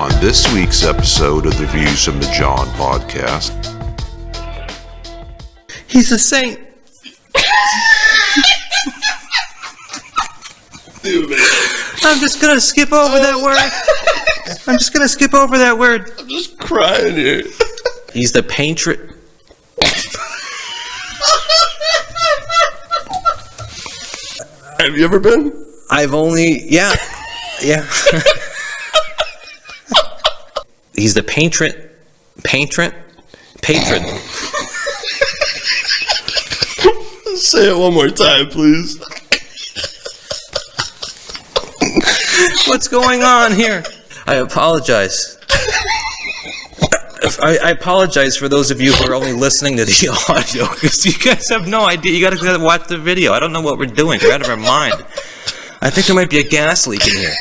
on this week's episode of the Views from the Jon podcast. He's a saint. Dude, man. I'm just gonna skip over that word. I'm just crying here. He's the patron. Have you ever been? Yeah. He's the patron. Say it one more time, please. What's going on here? I apologize. I apologize for those of you who are only listening to the audio, because you guys have no idea. You gotta watch the video. I don't know what we're doing. We're out of our mind. I think there might be a gas leak in here.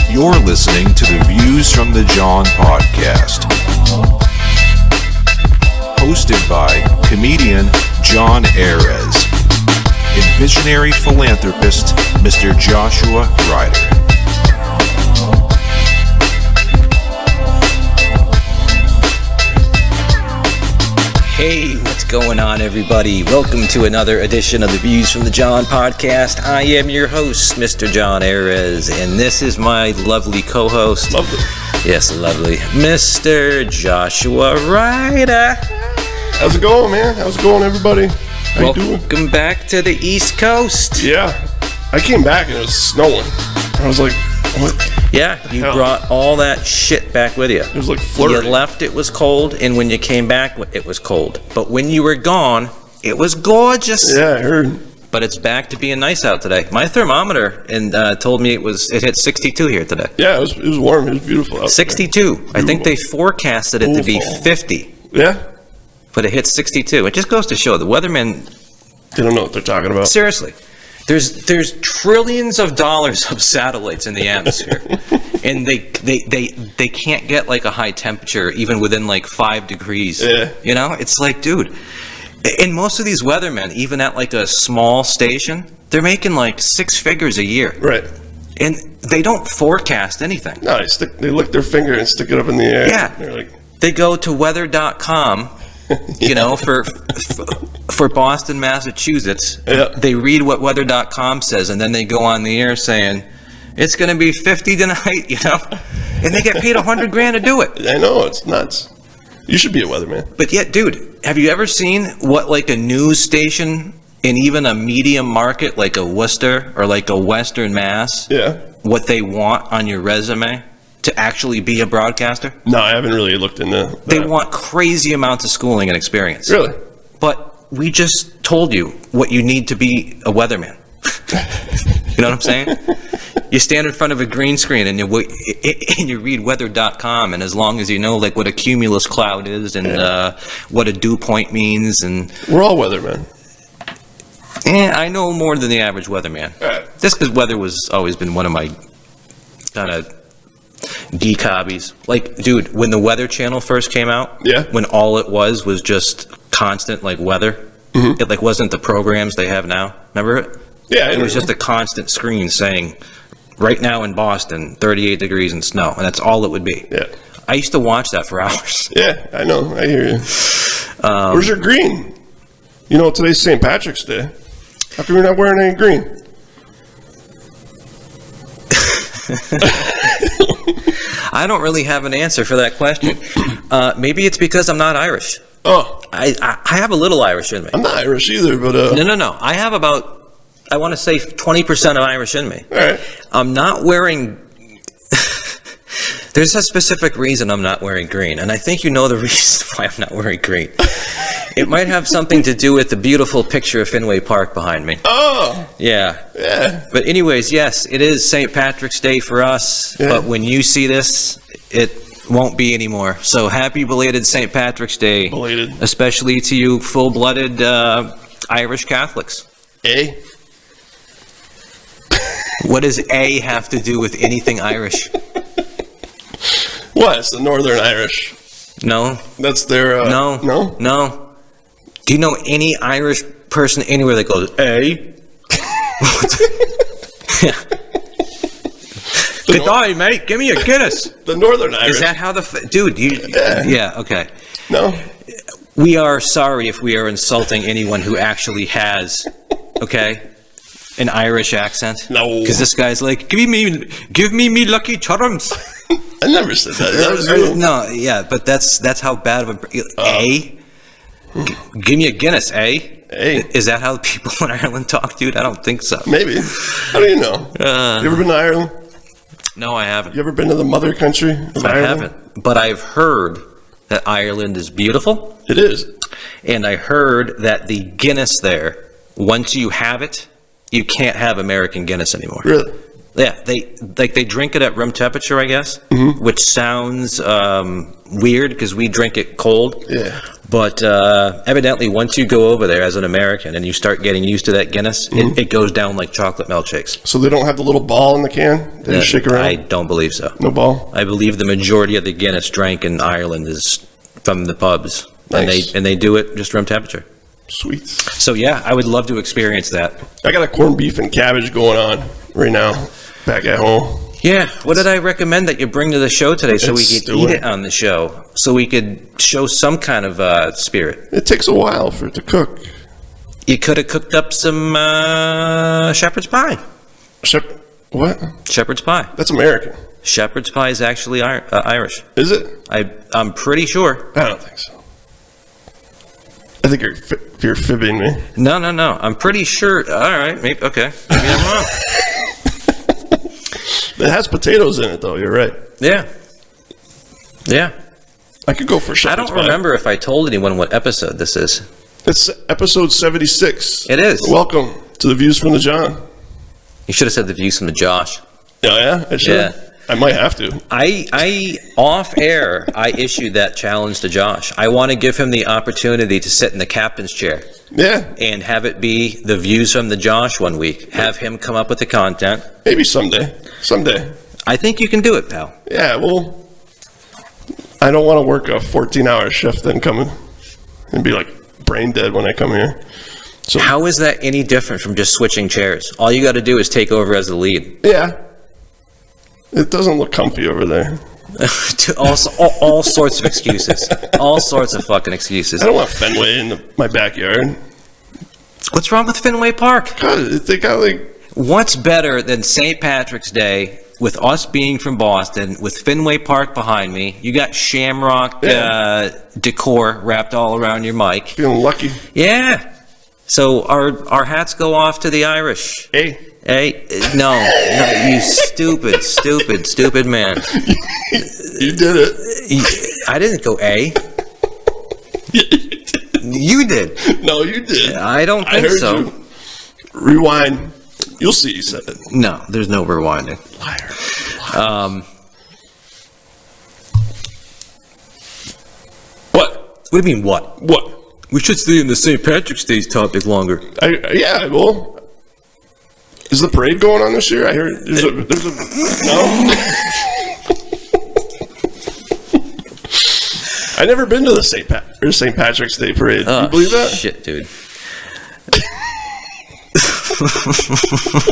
You're listening to the Views from the Jon podcast, hosted by comedian Jon Arez and visionary philanthropist Mr. Joshua Ryder. Hey, what's going on, everybody? Welcome to another edition of the Views from the Jon podcast. I am your host, Mr. Jon Arez, and this is my lovely co-host. Lovely. Yes, lovely, Mr. Joshua Ryder. How's it going, man? How's it going, everybody? How you doing? Welcome back to the East Coast. Yeah. I came back and it was snowing. I was like, what? Yeah, you brought all that shit back with you. It was like flurry. You left, it was cold, and when you came back, it was cold. But when you were gone, it was gorgeous. Yeah, I heard. But it's back to being nice out today. My thermometer told me it hit 62 here today. Yeah, it was warm. It was beautiful out 62. There. I think they forecasted it to be 50. Yeah? But it hit 62. It just goes to show the weathermen. They don't know what they're talking about. Seriously. There's trillions of dollars of satellites in the atmosphere, and they can't get like a high temperature even within like 5 degrees. Yeah. You know, it's like, dude, and most of these weathermen, even at like a small station, they're making like 6 figures a year. Right. And they don't forecast anything. No, they lick their finger and stick it up in the air. Yeah. They're like, they go to weather.com. You know, for Boston, Massachusetts, yeah. They read what weather.com says, and then they go on the air saying, it's going to be 50 tonight, you know? And they get paid $100,000 to do it. I know, it's nuts. You should be a weatherman. But yet, dude, have you ever seen what like a news station in even a medium market like a Worcester or like a Western Mass, Yeah. what they want on your resume to actually be a broadcaster? No, I haven't really looked into that. They want crazy amounts of schooling and experience. Really? But we just told you what you need to be a weatherman. You know what I'm saying? You stand in front of a green screen and you read weather.com, and as long as you know like what a cumulus cloud is and what a dew point means, and We're all weathermen. I know more than the average weatherman. Right. Just because weather was always been one of my kind of geek hobbies. Like, dude, when the Weather Channel first came out, Yeah. when all it was just constant like weather, it like wasn't the programs they have now. Remember it? Yeah, It was just a constant screen saying, right now in Boston, 38 degrees and snow, and that's all it would be. Yeah. I used to watch that for hours. Yeah, I know. I hear you. Where's your green? You know, today's St. Patrick's Day. How come you're not wearing any green? I don't really have an answer for that question. Maybe it's because I'm not Irish. Oh, I have a little Irish in me. I'm not Irish either, but No. I have about, I want to say 20% of Irish in me. all right. I'm not wearing, there's a specific reason I'm not wearing green, and I think you know the reason why I'm not wearing green. It might have something to do with the beautiful picture of Fenway Park behind me. Oh, Yeah. yeah. But anyways, yes, it is St. Patrick's Day for us, Yeah. but when you see this, it won't be anymore. So happy belated St. Patrick's Day. Belated. Especially to you full-blooded Irish Catholics. Eh? What does A have to do with anything Irish? What? It's the Northern Irish. No. That's their... No. No? No. Do you know any Irish person anywhere that goes, "Hey"? Good day, mate. Give me a Guinness. The Northern Irish. Is that how dude? Yeah. Okay. No. We are sorry if we are insulting anyone who actually has, okay, an Irish accent. No. Because this guy's like, give me Lucky Charms. I never said that. That was you. No, yeah, but that's how bad of a give me a Guinness, eh? Hey. Is that how people in Ireland talk, dude? I don't think so. Maybe. How do you know? You ever been to Ireland? No, I haven't. You ever been to the mother country of Ireland? I haven't. But I've heard that Ireland is beautiful. It is. And I heard that the Guinness there, once you have it, you can't have American Guinness anymore. Really? Yeah, they drink it at room temperature, I guess, which sounds weird because we drink it cold. Yeah. But evidently, once you go over there as an American and you start getting used to that Guinness, it goes down like chocolate milkshakes. So they don't have the little ball in the can that you shake around? I don't believe so. No ball? I believe the majority of the Guinness drank in Ireland is from the pubs. Nice. And they do it just room temperature. Sweet. So yeah, I would love to experience that. I got a corned beef and cabbage going on right now back at home. Yeah, what did I recommend that you bring to the show today so we could eat it on the show? So we could show some kind of spirit. It takes a while for it to cook. You could have cooked up some shepherd's pie. What? Shepherd's pie. That's American. Shepherd's pie is actually Irish. Is it? I'm pretty sure. I don't think so. I think you're fibbing me. No. I'm pretty sure. All right. Maybe. Okay. Maybe I'm wrong. It has potatoes in it, though. You're right. Yeah. I could go for shepherd's I don't remember if I told anyone what episode this is. It's episode 76. It is. Welcome to the Views from the John. You should have said the views from the Josh. Oh, yeah? I should. Yeah. I might have to. I off air, I issued that challenge to Josh. I want to give him the opportunity to sit in the captain's chair. Yeah. And have it be the views from the Josh one week. Have him come up with the content. Maybe someday. I think you can do it, pal. Yeah, well, I don't want to work a 14-hour shift then come in and be like brain dead when I come here. So how is that any different from just switching chairs? All you got to do is take over as the lead. Yeah. It doesn't look comfy over there. all sorts of excuses. All sorts of fucking excuses. I don't want Fenway in my backyard. What's wrong with Fenway Park? God, they got like... What's better than St. Patrick's Day with us being from Boston, with Fenway Park behind me? You got shamrock decor wrapped all around your mic. Feeling lucky. Yeah. So our hats go off to the Irish. Hey. Hey, no, you stupid man. You did it. I didn't go A. You did. No, you did. I don't think so. You. Rewind. You'll see you said it. No, there's no rewinding. Liar. What? What do you mean, what? What? We should stay in the St. Patrick's Day topic longer. Yeah, well... Is the parade going on this year? I hear there's a no. I never been to the St. Patrick's Day parade. Oh, you believe that? Shit, dude.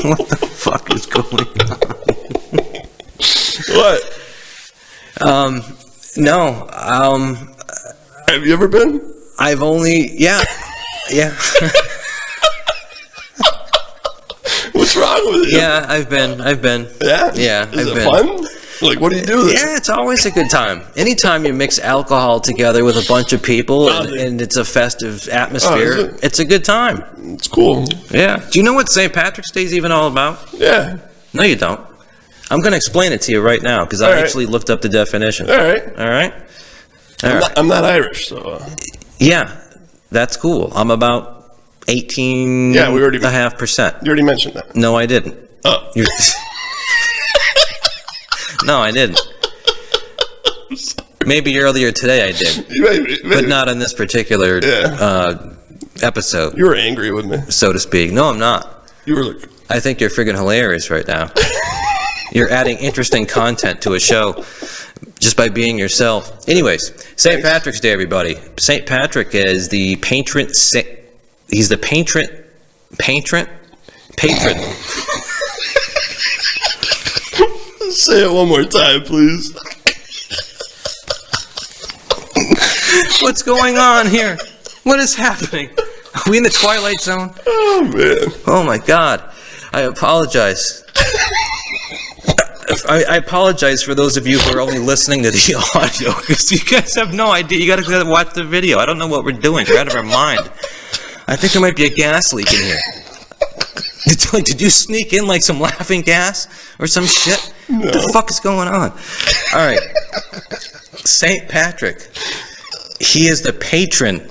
What the fuck is going on? What? No. Have you ever been? I've only yeah. What's wrong with you? Yeah, I've been. Yeah? Yeah, Is it fun? Like, what do you do? Yeah, it's always a good time. Anytime you mix alcohol together with a bunch of people and it's a festive atmosphere, it's a good time. It's cool. Yeah. Do you know what St. Patrick's Day is even all about? Yeah. No, you don't. I'm going to explain it to you right now because I actually looked up the definition. All right. I'm not Irish, so... Yeah, that's cool. I'm about 18.5%. You already mentioned that. No, I didn't. Oh. No, I didn't. Maybe earlier today I did. Maybe. But not in this particular episode. You were angry with me. So to speak. No, I'm not. You were like... I think you're friggin' hilarious right now. You're adding interesting content to a show Just by being yourself. Anyways, St. Patrick's Day, everybody. St. Patrick is the patron. He's the patron. Say it one more time, please. What's going on here? What is happening? Are we in the Twilight Zone? Oh, man. Oh, my God. I apologize. I apologize for those of you who are only listening to the audio, because you guys have no idea. You got to watch the video. I don't know what we're doing. We're out of our mind. I think there might be a gas leak in here. Did you sneak in like some laughing gas or some shit? No. What the fuck is going on? All right. St. Patrick. He is the patron.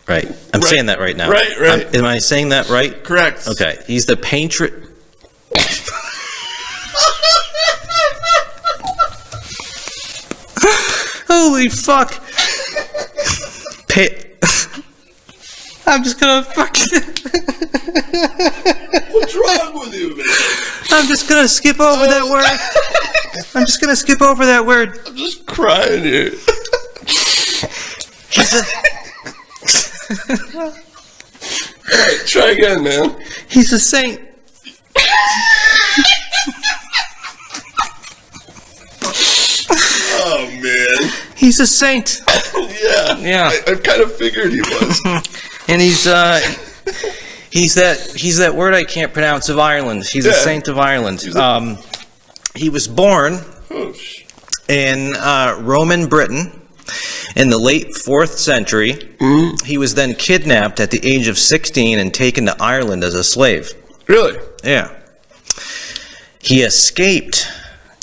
Right. I'm saying that right now. Right. Am I saying that right? Correct. Okay. He's the patron. Holy fuck. I'm just gonna fucking... What's wrong with you, man? I'm just gonna skip over that word. I'm just gonna skip over that word. I'm just crying here. Alright, try again, man. He's a saint. Oh, man. He's a saint. Yeah. I've kind of figured he was. And he's that word I can't pronounce of Ireland. He's a saint of Ireland. He was born in Roman Britain in the late 4th century. Mm-hmm. He was then kidnapped at the age of 16 and taken to Ireland as a slave. Really? Yeah. He escaped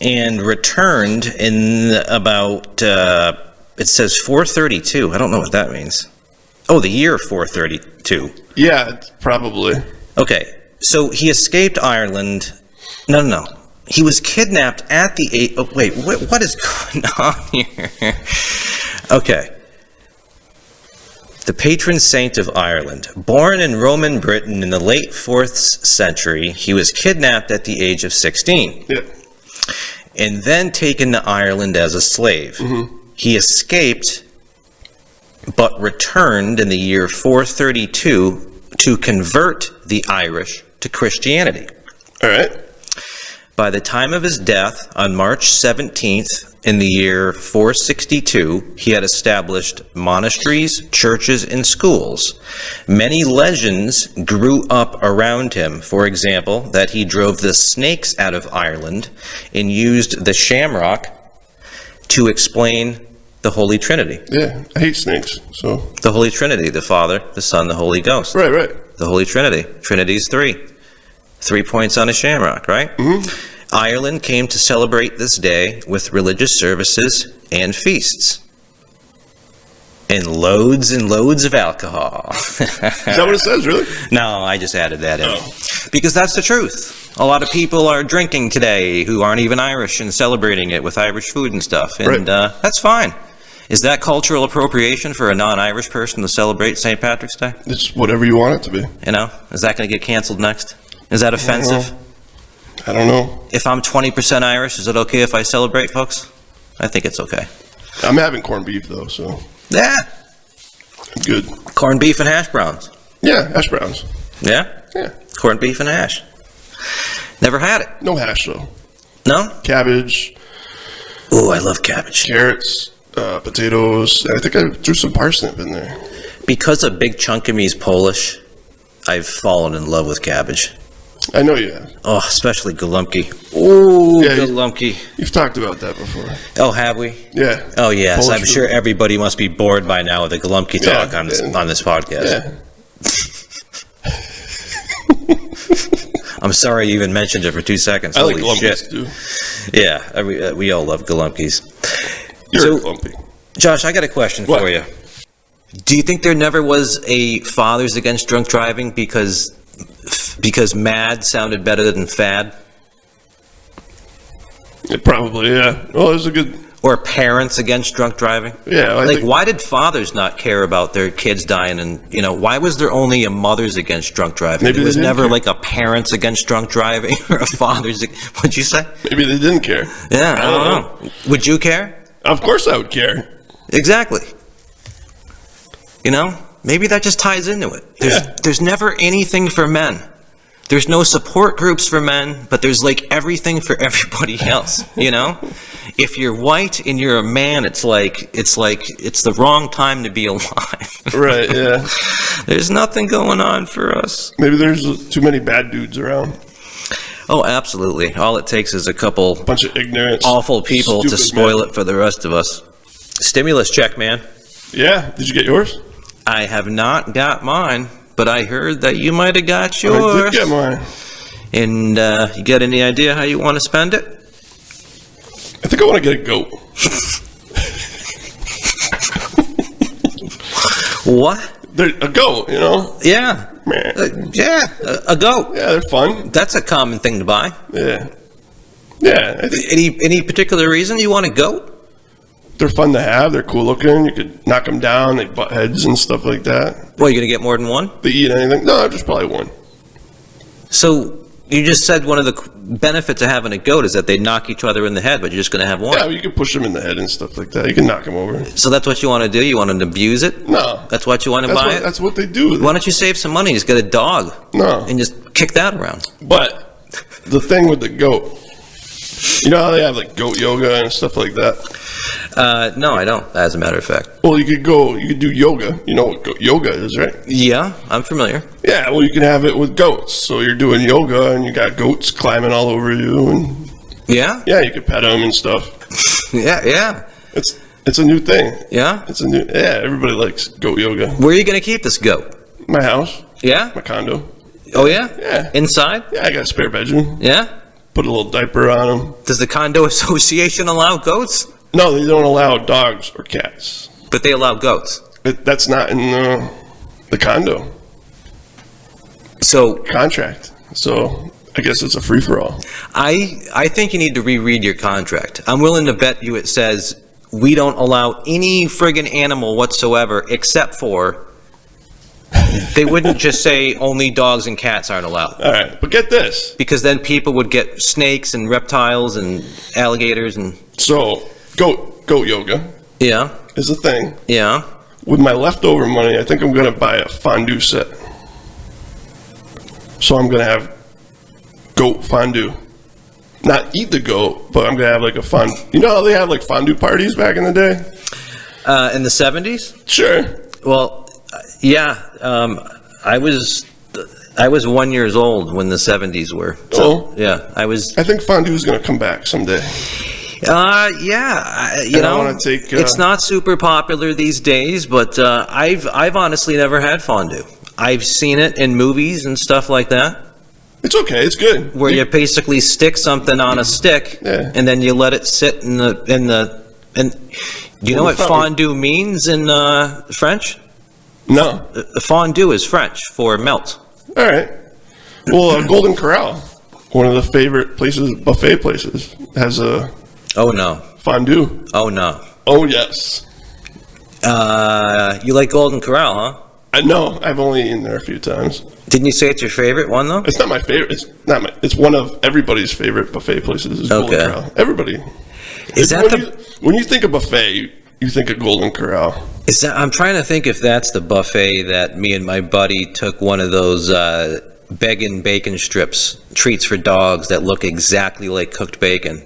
and returned in about, it says 432. I don't know what that means. Oh, the year 432. Yeah, probably. Okay, so he escaped Ireland. No. He was kidnapped at the age... Oh, wait, what is going on here? Okay. The patron saint of Ireland. Born in Roman Britain in the late 4th century, he was kidnapped at the age of 16. Yeah. And then taken to Ireland as a slave. Mm-hmm. He escaped, but returned in the year 432 to convert the Irish to Christianity. All right. By the time of his death, on March 17th, in the year 462, he had established monasteries, churches, and schools. Many legends grew up around him. For example, that he drove the snakes out of Ireland and used the shamrock to explain the Holy Trinity. Yeah, I hate snakes, so... The Holy Trinity, the Father, the Son, the Holy Ghost. Right. The Holy Trinity. Trinity's 3. 3 points on a shamrock, right? Mm-hmm. Ireland came to celebrate this day with religious services and feasts. And loads of alcohol. Is that what it says, really? No, I just added that in. Because that's the truth. A lot of people are drinking today who aren't even Irish and celebrating it with Irish food and stuff. And that's fine. Is that cultural appropriation for a non-Irish person to celebrate St. Patrick's Day? It's whatever you want it to be. You know? Is that going to get canceled next? Is that offensive? I don't know. If I'm 20% Irish, is it okay if I celebrate, folks? I think it's okay. I'm having corned beef, though, so... Yeah. I'm good. Corned beef and hash browns. Yeah, hash browns. Yeah? Yeah. Corned beef and hash. Never had it. No hash, though. No? Cabbage. Ooh, I love cabbage. Carrots, potatoes. I think I threw some parsnip in there. Because a big chunk of me is Polish, I've fallen in love with cabbage. I know you have. Oh, especially Golumki. Ooh, yeah, Golumki. You've talked about that before. Oh, have we? Yeah. Oh, yes. Polish I'm sure everybody must be bored by now with the Golumki talk on this podcast. Yeah. I'm sorry you even mentioned it for 2 seconds. I like Holy Golumkis, shit. too. Yeah, we all love Golumkis. You're a Golumpy. Josh, I got a question for you. Do you think there never was a Fathers Against Drunk Driving because mad sounded better than fad? Probably, yeah. Well, there's a good... Or Parents Against Drunk Driving? Yeah. Why did fathers not care about their kids dying? And, why was there only a Mothers Against Drunk Driving? Maybe there was never care. like a Parents Against Drunk Driving or a Fathers... What'd you say? Maybe they didn't care. Yeah, I don't know. Would you care? Of course I would care. Exactly. You know, maybe that just ties into it. There's never anything for men. There's no support groups for men, but there's like everything for everybody else, you know? If you're white and you're a man, it's the wrong time to be alive. Right, yeah. There's nothing going on for us. Maybe there's too many bad dudes around. Oh, absolutely. All it takes is a couple Bunch of ignorant, awful people to stupid spoil men. it for the rest of us. Stimulus check, man. Yeah, did you get yours? I have not got mine, but I heard that you might have got yours. I did get mine. And you got any idea how you want to spend it? I think I want to get a goat. What? They're a goat, you know? Yeah. A goat. Yeah, they're fun. That's a common thing to buy. Yeah. Yeah, I think Any particular reason you want a goat? they're fun to have. They're cool looking. You could knock them down. They butt heads and stuff like that. Well, you gonna get more than one? They eat anything? No, just probably one. So you just said one of the benefits of having a goat is that they knock each other in the head, but you're just gonna have one. Yeah, you can push them in the head and stuff like that. You can knock them over. So that's what you want to do? You want to abuse it? No. That's what you want to buy it? That's what they do. Why don't you save some money? Just get a dog. No. And just kick that around. But the thing with the goat, you know how they have like goat yoga and stuff like that? No, I don't, as a matter of fact. Well, you could do yoga. You know what goat yoga is, right? Yeah, I'm familiar. Yeah, well, you can have it with goats. So you're doing yoga and you got goats climbing all over you, and Yeah? yeah, you can pet them and stuff. Yeah. It's a new thing. Yeah? Everybody likes goat yoga. Where are you going to keep this goat? My house, Yeah? my condo. Oh, yeah? Yeah. Inside? Yeah, I got a spare bedroom. Yeah? Put a little diaper on them. Does the condo association allow goats? No, they don't allow dogs or cats. But they allow goats. That's not in the condo So contract. So I guess it's a free-for-all. I think you need to reread your contract. I'm willing to bet you it says we don't allow any friggin' animal whatsoever except for... They wouldn't just say only dogs and cats aren't allowed. All right, but get this. Because then people would get snakes and reptiles and alligators and... So goat yoga Yeah, is a thing. yeah. With my leftover money, I think I'm going to buy a fondue set. So I'm going to have goat fondue. Not eat the goat, but I'm going to have like a fondue. You know how they have like fondue parties back in the day? In the 70s? Sure. Well, yeah. I was 1 year old when the 70s were. So, Oh. yeah, I was... I think fondue is going to come back someday. Yeah, you And I know, wanna take, it's not super popular these days, but I've honestly never had fondue. I've seen it in movies and stuff like that, It's okay. It's good. where you basically stick something on a stick, Yeah. and then you let it sit in the you know what fondue means in French? No. Fondue is French for melt. All right. Well, Golden Corral, one of the favorite places, buffet places, has a Oh no, fondue. oh no. Oh, yes. You like Golden Corral, huh? I know. I've only eaten there a few times. Didn't you say it's your favorite one though? It's not my favorite. It's one of everybody's favorite buffet places. Is Golden Okay. Corral. Everybody. Is that When you think of buffet, you think of Golden Corral. I'm trying to think if that's the buffet that me and my buddy took one of those bacon strips, treats for dogs that look exactly like cooked bacon.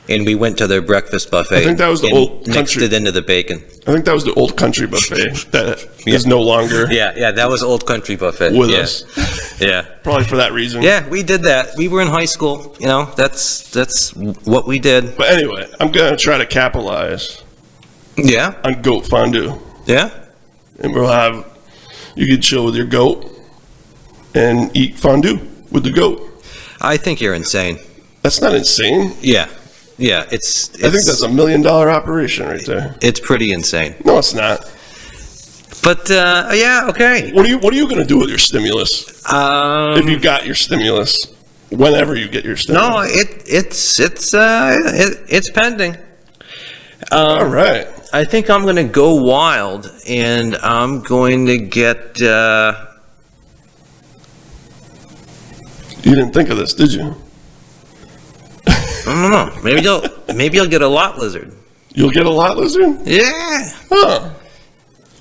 And we went to their breakfast buffet. I think that was the and old mixed country. it into the bacon. I think that was the old country buffet that is no longer Yeah, that was Old Country Buffet. with yeah. us. Yeah. Probably for that reason. Yeah, we did that. We were in high school, you know, that's what we did. But anyway, I'm going to try to capitalize Yeah, on goat fondue. yeah. And you can chill with your goat and eat fondue with the goat. I think you're insane. That's not insane. Yeah, it's I think that's $1 million operation right there. it's pretty insane. No, it's not. But yeah, okay. What are you going to do with your stimulus? If you got your stimulus, whenever you get your stimulus. No, it's pending. All right. I think I'm going to go wild, and I'm going to get. You didn't think of this, did you? I don't know. Maybe I'll get a lot lizard. You'll get a lot lizard? Yeah. Huh.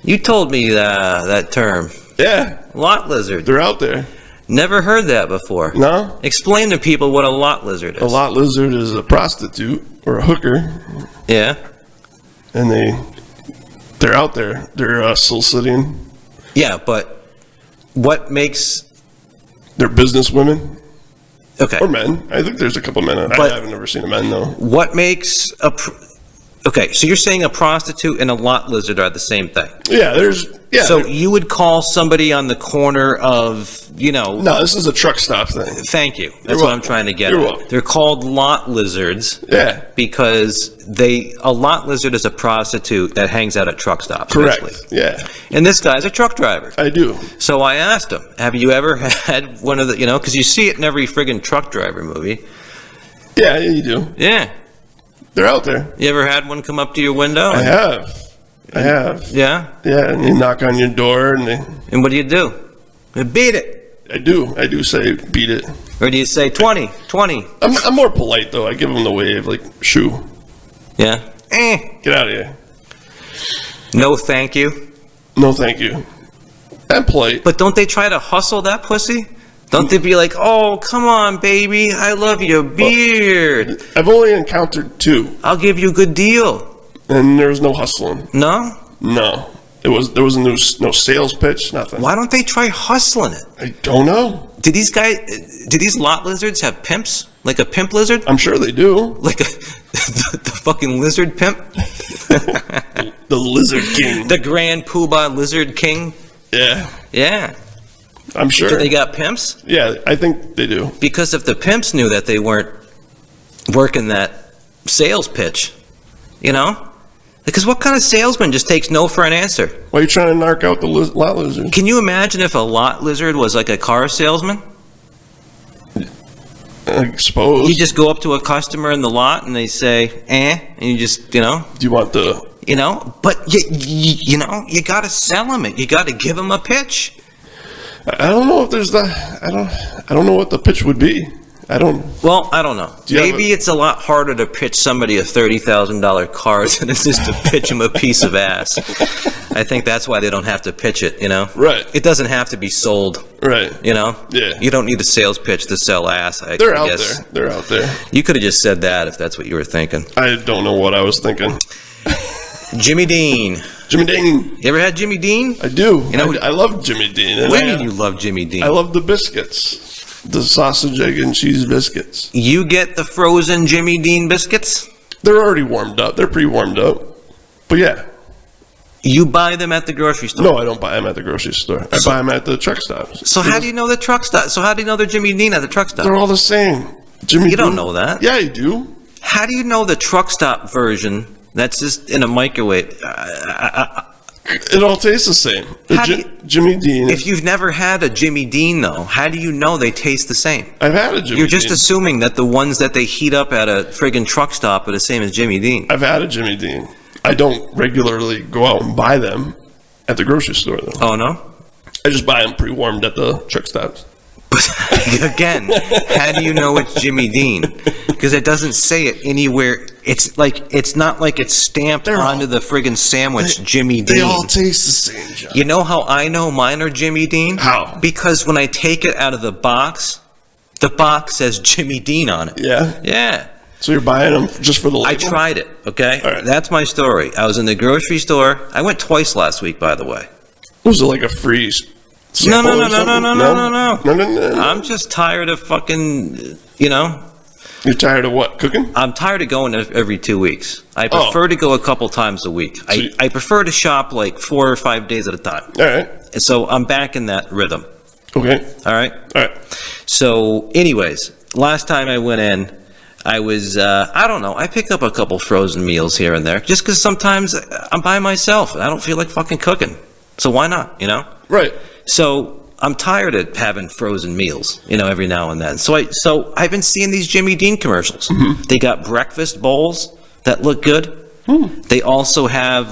You told me that term. Yeah. Lot lizard. They're out there. Never heard that before. No? Explain to people what a lot lizard is. A lot lizard is a prostitute or a hooker. Yeah. And they're out there. They're soliciting. Yeah, but what makes... They're business women. Okay. Or men. I think there's a couple men. I haven't never seen a man, though. What makes a... Okay, so you're saying a prostitute and a lot lizard are the same thing? Yeah, So you would call somebody on the corner of, No, this is a truck stop thing. Thank you. That's what I'm trying to get You're at. welcome. They're called lot lizards. Yeah. Because a lot lizard is a prostitute that hangs out at truck stops. Correct. Basically. Yeah. And this guy's a truck driver. I do. So I asked him, have you ever had one of the, because you see it in every friggin' truck driver movie. Yeah, you do. Yeah. They're out there. You ever had one come up to your window? I have. Yeah? Yeah, and they knock on your door and they... And what do you do? You beat it. I do say beat it. Or do you say 20? I'm more polite, though. I give them the wave, like, shoo. Yeah? Get out of here. No thank you. No, thank you. I'm polite. But don't they try to hustle that pussy? Don't they be like, oh, come on, baby, I love your beard. I've only encountered 2, I'll give you a good deal. and there was no hustling. No? No. There was no sales pitch, nothing. Why don't they try hustling it? I don't know. Do these lot lizards have pimps? Like a pimp lizard? I'm sure they do. Like the fucking lizard pimp? The Lizard King. The Grand Poobah Lizard King? Yeah, Yeah. I'm sure. Do they got pimps? Yeah, I think they do. Because if the pimps knew that they weren't working that sales pitch, Because what kind of salesman just takes no for an answer? Why are you trying to narc out the lot lizard? Can you imagine if a lot lizard was like a car salesman? I suppose. You just go up to a customer in the lot and they say, and you just, Do you want the... but you got to sell them it. You got to give them a pitch. I don't know if there's that. I don't know what the pitch would be. Well, I don't know. Maybe it's a lot harder to pitch somebody a $30,000 car than it is to pitch them a piece of ass. I think that's why they don't have to pitch it, Right. It doesn't have to be sold. Right. Yeah. You don't need a sales pitch to sell ass. They're out there. They're out there. You could have just said that if that's what you were thinking. I don't know what I was thinking. Jimmy Dean. Jimmy Dean. You ever had Jimmy Dean? I do. I love Jimmy Dean. What do you mean you love Jimmy Dean? I love the biscuits. The sausage, egg, and cheese biscuits. You get the frozen Jimmy Dean biscuits? They're already warmed up. They're pre-warmed up. But yeah. You buy them at the grocery store? No, I don't buy them at the grocery store. I buy them at the truck stops. So how do you know the truck stop? So how do you know they're Jimmy Dean at the truck stop? They're all the same. You don't know that. Yeah, you do. How do you know the truck stop version that's just in a microwave? It all tastes the same. Jimmy Dean. If you've never had a Jimmy Dean, though, how do you know they taste the same? I've had a Jimmy Dean. You're just assuming that the ones that they heat up at a friggin' truck stop are the same as Jimmy Dean. I've had a Jimmy Dean. I don't regularly go out and buy them at the grocery store, though. Oh, no? I just buy them pre-warmed at the truck stops. But again, how do you know it's Jimmy Dean? Because it doesn't say it anywhere. It's not like it's stamped onto the friggin' sandwich, Jimmy Dean. They all taste the same, John. You know how I know mine are Jimmy Dean? How? Because when I take it out of the box says Jimmy Dean on it. Yeah? Yeah. So you're buying them just for the label? I tried it, okay? All right. That's my story. I was in the grocery store. I went twice last week, by the way. Was it like a free No. sample or something? No. I'm just tired of fucking, You're tired of what? Cooking? I'm tired of going every 2 weeks. I prefer to go a couple times a week. I prefer to shop like 4 or 5 days at a time. All right. And so I'm back in that rhythm. Okay. All right? All right. So anyways, last time I went in, I was, I don't know, I pick up a couple frozen meals here and there just because sometimes I'm by myself and I don't feel like fucking cooking. So why not, Right. So I'm tired of having frozen meals, every now and then. So I've been seeing these Jimmy Dean commercials. Mm-hmm. They got breakfast bowls that look good. They also have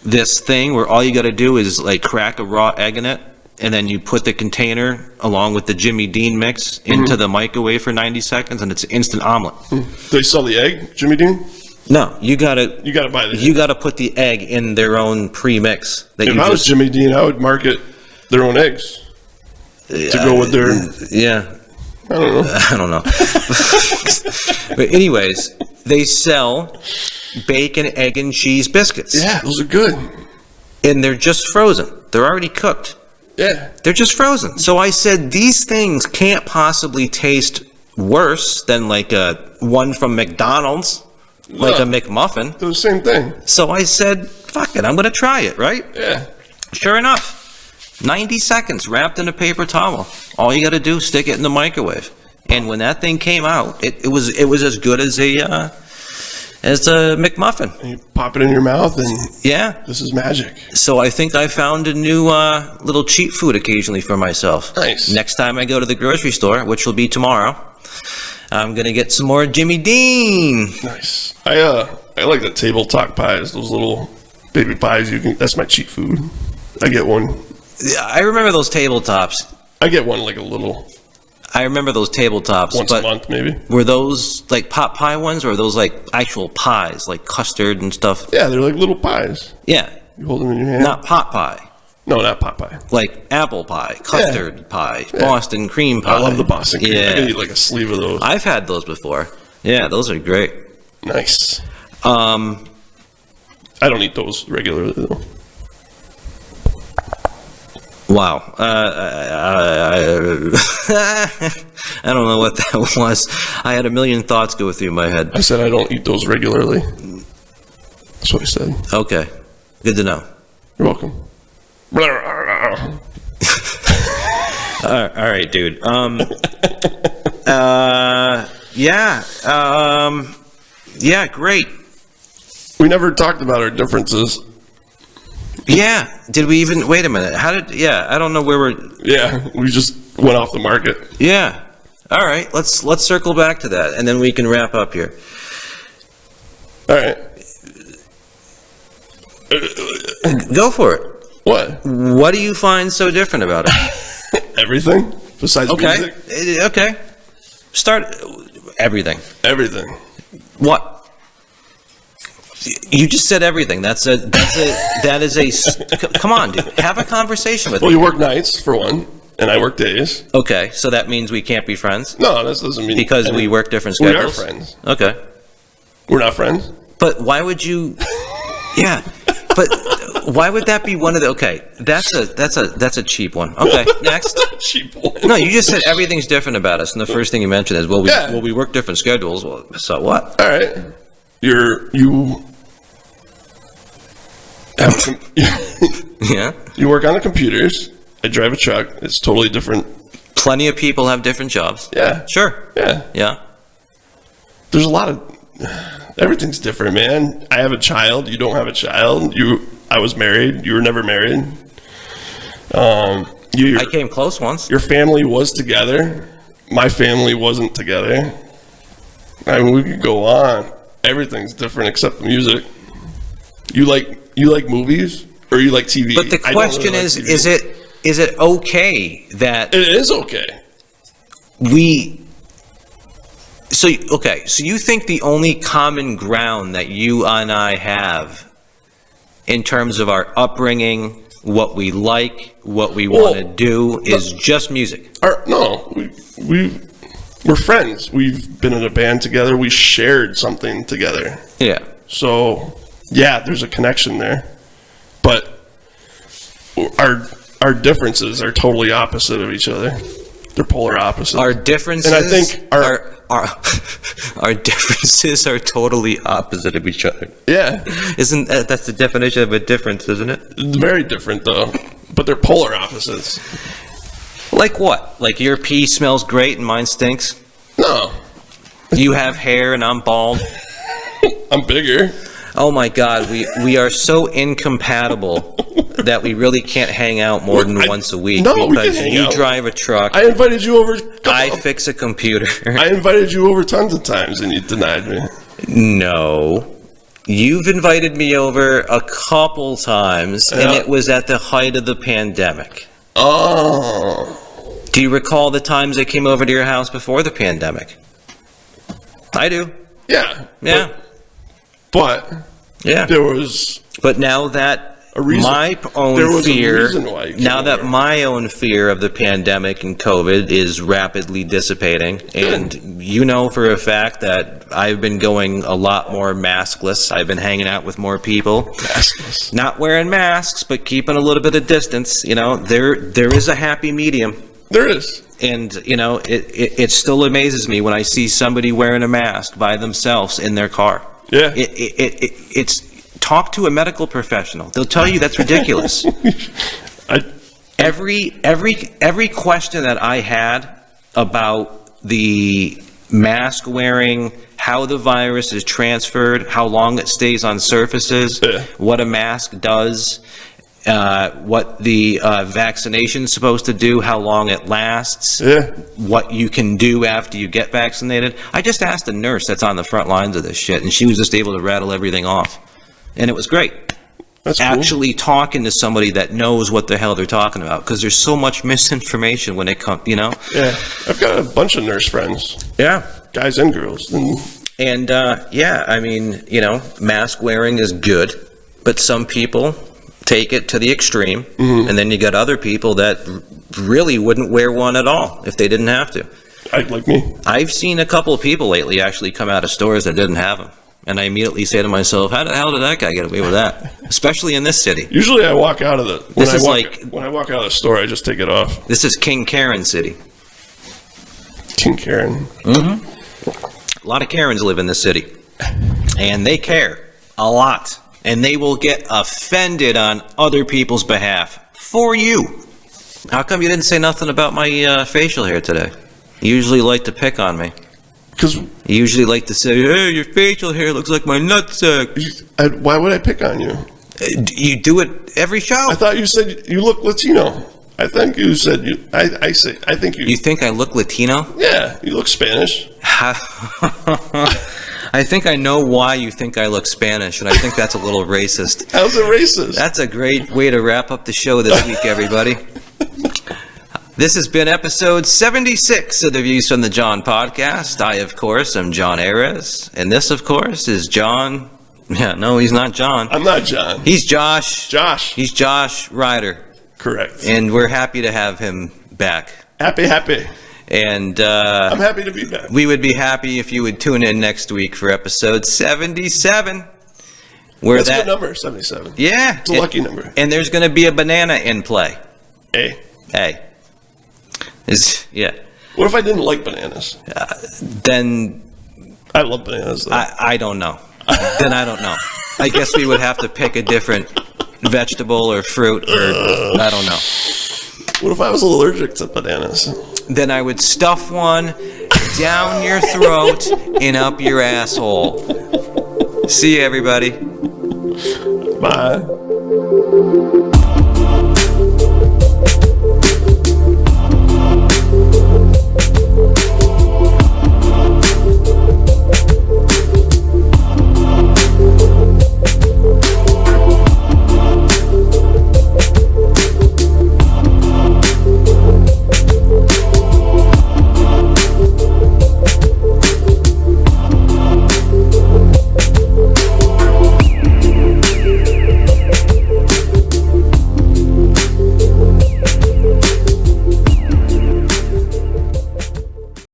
this thing where all you got to do is like crack a raw egg in it, and then you put the container along with the Jimmy Dean mix into the microwave for 90 seconds, and it's an instant omelet. They sell the egg, Jimmy Dean? No, you gotta buy the. You gotta put the egg in their own pre-mix. If I was Jimmy Dean, I would market their own eggs to go with their. Yeah. I don't know. But anyways, they sell bacon, egg, and cheese biscuits. Yeah, those are good. And they're just frozen. They're already cooked. Yeah. They're just frozen. So I said, these things can't possibly taste worse than like one from McDonald's, like a McMuffin. They're the same thing. So I said, fuck it, I'm going to try it, right? Yeah. Sure enough, 90 seconds wrapped in a paper towel. All you got to do is stick it in the microwave. And when that thing came out, it was as good as a McMuffin. And you pop it in your mouth and yeah, this is magic. So I think I found a new little cheap food occasionally for myself. Nice. Next time I go to the grocery store, which will be tomorrow, I'm gonna get some more Jimmy Dean. Nice. I like the tabletop pies. Those little baby pies. That's my cheap food. I get one. Yeah, I remember those tabletops. I get one like a little. I remember those tabletops. Once a month, maybe. Were those like pot pie ones, or were those like actual pies, like custard and stuff? Yeah, they're like little pies. Yeah. You hold them in your hand. Not pot pie. No, not pot pie. Like apple pie, custard pie, Boston cream pie. I love the Boston cream. Yeah. I could eat like a sleeve of those. I've had those before. Yeah, those are great. Nice. I don't eat those regularly though. Wow. I don't know what that was. I had a million thoughts go through my head. I said I don't eat those regularly. That's what I said. Okay. Good to know. You're welcome. All right, dude. Yeah, great. We never talked about our differences. Yeah. Did we even, wait a minute. I don't know where we're. Yeah, we just went off the market. Yeah. All right. Let's circle back to that, and then we can wrap up here. All right. Go for it. What? What do you find so different about it? Everything besides music. Okay. Start everything. Everything. What? You just said everything. That is a. Come on, dude. Have a conversation with me. Well, you work nights for one, and I work days. Okay, so that means we can't be friends? No, that doesn't mean because we work different schedules. We are friends. Okay. We're not friends. But why would you? Yeah. But why would that be one of the? Okay, that's a cheap one. Okay, next. Cheap one. No, you just said everything's different about us, and the first thing you mentioned is we work different schedules. Well, so what? All right, you. Yeah. You work on the computers. I drive a truck. It's totally different. Plenty of people have different jobs. Yeah. Sure. Yeah. Yeah. There's a lot of. Everything's different, man. I have a child. You don't have a child. I was married. You were never married. I came close once. Your family was together. My family wasn't together. I mean, we could go on. Everything's different except the music. You like movies or you like TV? But the question is it okay that it is okay? So you think the only common ground that you and I have in terms of our upbringing, what we like, what we want to do, is just music? We're friends. We've been in a band together. We shared something together. Yeah. So, yeah, there's a connection there. But our differences are totally opposite of each other. They're polar opposites. Our differences, and I think our differences are totally opposite of each other. Yeah. Isn't that's the definition of a difference, isn't it? It's very different though, but they're polar opposites. Like what? Like your pee smells great and mine stinks? No. You have hair and I'm bald? I'm bigger. Oh my God, we are so incompatible that we really can't hang out more than once a week. No, we can because hang you out. drive a truck. I invited you over. I fix a computer. I invited you over tons of times and you denied me. No. You've invited me over a couple times, and it was at the height of the pandemic. Oh. Do you recall the times I came over to your house before the pandemic? I do. Yeah. Yeah. But Yeah. there was But now that a reason. my There own was a fear, reason why you now came that over. my own fear of the pandemic and COVID is rapidly dissipating, and you know for a fact that I've been going a lot more maskless. I've been hanging out with more people, maskless. not wearing masks, but keeping a little bit of distance. You know, there is a happy medium. There is. And, you know, it still amazes me when I see somebody wearing a mask by themselves in their car. Yeah. It's talk to a medical professional. They'll tell you that's ridiculous. Every question that I had about the mask wearing, how the virus is transferred, how long it stays on surfaces, what a mask does, what the vaccination's supposed to do, how long it lasts, what you can do after you get vaccinated. I just asked a nurse that's on the front lines of this shit, and she was just able to rattle everything off. And it was great. That's cool. Actually talking to somebody that knows what the hell they're talking about, because there's so much misinformation when it comes, you know? Yeah. I've got a bunch of nurse friends. Yeah. Guys and girls. And, yeah, I mean, you know, mask wearing is good, but some people take it to the extreme, and then you got other people that really wouldn't wear one at all if they didn't have to. Like me. I've seen a couple of people lately actually come out of stores that didn't have them. And I immediately say to myself, how the hell did that guy get away with that? Especially in this city. Usually I walk out of the... When I walk out of the store, I just take it off. This is King Karen City. King Karen. A lot of Karens live in this city. And they care a lot. And they will get offended on other people's behalf. For you. How come you didn't say nothing about my facial hair today? You usually like to pick on me. Because You usually like to say, hey, your facial hair looks like my nutsack. why would I pick on you? You do it every show. I thought you said you look Latino. I think you said you. I think you. You think I look Latino? Yeah, you look Spanish. I think I know why you think I look Spanish, and I think that's a little racist. How's it racist? That's a great way to wrap up the show this week, everybody. This has been episode 76 of the Views from the John podcast. I, of course, am Jon Arez, and this, of course, is John. Yeah, no, he's not John. I'm not John. He's Josh. Josh. He's Josh Ryder. Correct. And we're happy to have him back. Happy. And I'm happy to be back. we would be happy if you would tune in next week for episode 77. Where That's a good number, 77. Yeah. It's a lucky number. And there's going to be a banana in play. Hey. Yeah. What if I didn't like bananas? Then I love bananas, though. I don't know. Then I don't know. I guess we would have to pick a different vegetable or fruit, or I don't know. What if I was allergic to bananas? Then I would stuff one down your throat and up your asshole. See you, everybody. Bye.